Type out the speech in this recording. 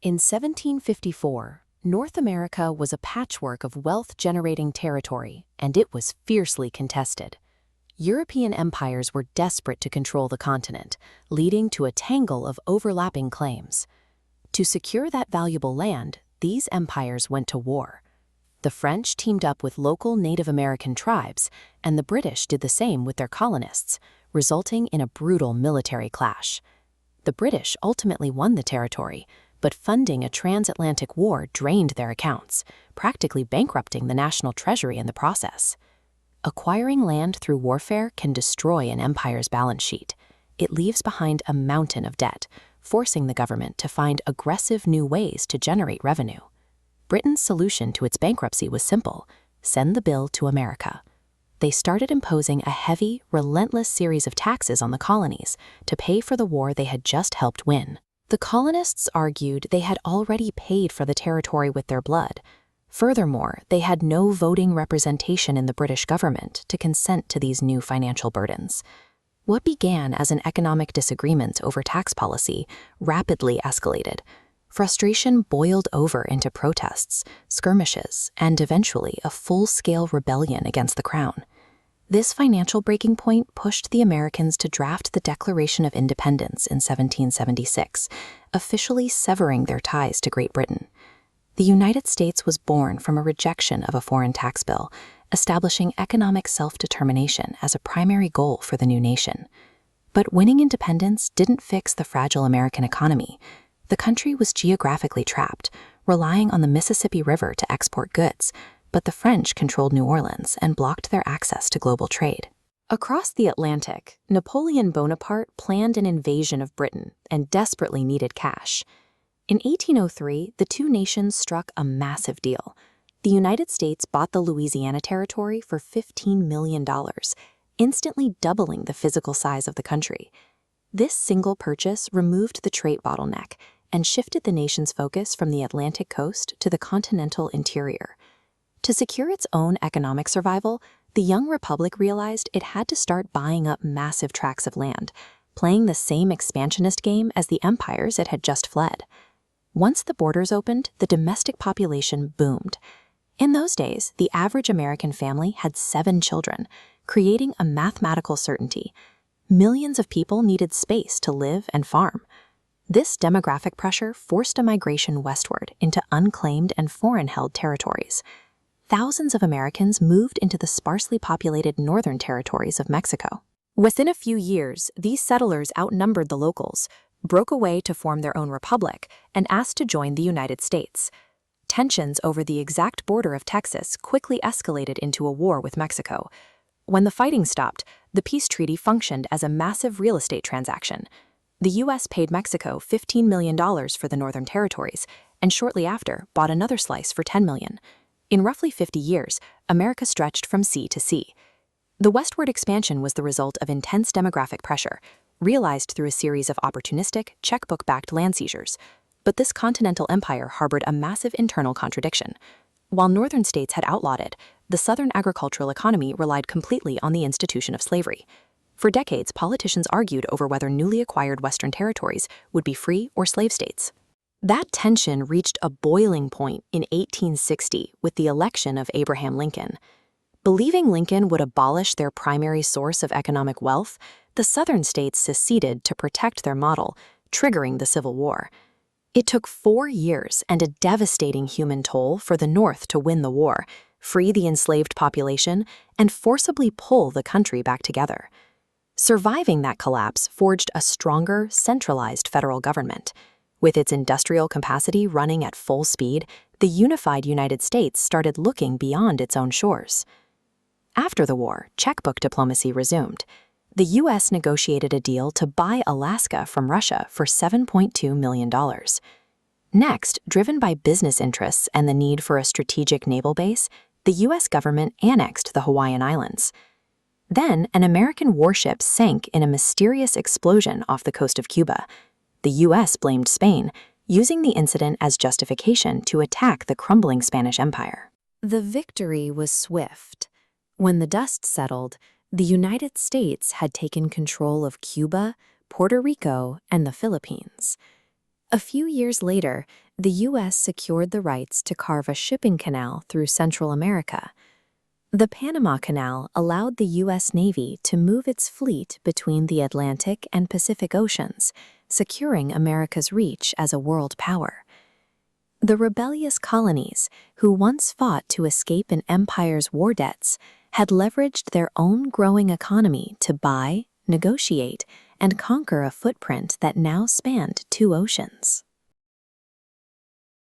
In 1754, North America was a patchwork of wealth-generating territory, and it was fiercely contested. European empires were desperate to control the continent, leading to a tangle of overlapping claims. To secure that valuable land, these empires went to war. The French teamed up with local Native American tribes, and the British did the same with their colonists, resulting in a brutal military clash. The British ultimately won the territory, but funding a transatlantic war drained their accounts, practically bankrupting the national treasury in the process. Acquiring land through warfare can destroy an empire's balance sheet. It leaves behind a mountain of debt, forcing the government to find aggressive new ways to generate revenue. Britain's solution to its bankruptcy was simple: send the bill to America. They started imposing a heavy, relentless series of taxes on the colonies to pay for the war they had just helped win. The colonists argued they had already paid for the territory with their blood. Furthermore, they had no voting representation in the British government to consent to these new financial burdens. What began as an economic disagreement over tax policy rapidly escalated. Frustration boiled over into protests, skirmishes, and eventually a full-scale rebellion against the crown. This financial breaking point pushed the Americans to draft the Declaration of Independence in 1776, officially severing their ties to Great Britain. The United States was born from a rejection of a foreign tax bill, establishing economic self-determination as a primary goal for the new nation. But winning independence didn't fix the fragile American economy. The country was geographically trapped, relying on the Mississippi River to export goods, but the French controlled New Orleans and blocked their access to global trade. Across the Atlantic, Napoleon Bonaparte planned an invasion of Britain and desperately needed cash. In 1803, the two nations struck a massive deal. The United States bought the Louisiana Territory for $15 million, instantly doubling the physical size of the country. This single purchase removed the trade bottleneck and shifted the nation's focus from the Atlantic coast to the continental interior. To secure its own economic survival, the young republic realized it had to start buying up massive tracts of land, playing the same expansionist game as the empires it had just fled. Once the borders opened, the domestic population boomed. In those days, the average American family had 7 children, creating a mathematical certainty. Millions of people needed space to live and farm. This demographic pressure forced a migration westward into unclaimed and foreign-held territories. Thousands of Americans moved into the sparsely populated northern territories of Mexico. Within a few years, these settlers outnumbered the locals, broke away to form their own republic, and asked to join the United States. Tensions over the exact border of Texas quickly escalated into a war with Mexico. When the fighting stopped, the peace treaty functioned as a massive real estate transaction. The U.S. paid Mexico $15 million for the Northern Territories, and shortly after bought another slice for $10 million. In roughly 50 years, America stretched from sea to sea. The westward expansion was the result of intense demographic pressure, realized through a series of opportunistic, checkbook-backed land seizures. But this continental empire harbored a massive internal contradiction. While northern states had outlawed it, the southern agricultural economy relied completely on the institution of slavery. For decades, politicians argued over whether newly acquired western territories would be free or slave states. That tension reached a boiling point in 1860 with the election of Abraham Lincoln. Believing Lincoln would abolish their primary source of economic wealth, the southern states seceded to protect their model, triggering the Civil War. It took 4 years and a devastating human toll for the North to win the war, free the enslaved population, and forcibly pull the country back together. Surviving that collapse forged a stronger, centralized federal government. With its industrial capacity running at full speed, the unified United States started looking beyond its own shores. After the war, checkbook diplomacy resumed. The U.S. negotiated a deal to buy Alaska from Russia for $7.2 million. Next, driven by business interests and the need for a strategic naval base, the U.S. government annexed the Hawaiian Islands. Then, an American warship sank in a mysterious explosion off the coast of Cuba. The U.S. blamed Spain, using the incident as justification to attack the crumbling Spanish Empire. The victory was swift. When the dust settled, the United States had taken control of Cuba, Puerto Rico, and the Philippines. A few years later, the U.S. secured the rights to carve a shipping canal through Central America. The Panama Canal allowed the U.S. Navy to move its fleet between the Atlantic and Pacific Oceans, securing America's reach as a world power. The rebellious colonies, who once fought to escape an empire's war debts, had leveraged their own growing economy to buy, negotiate, and conquer a footprint that now spanned 2 oceans.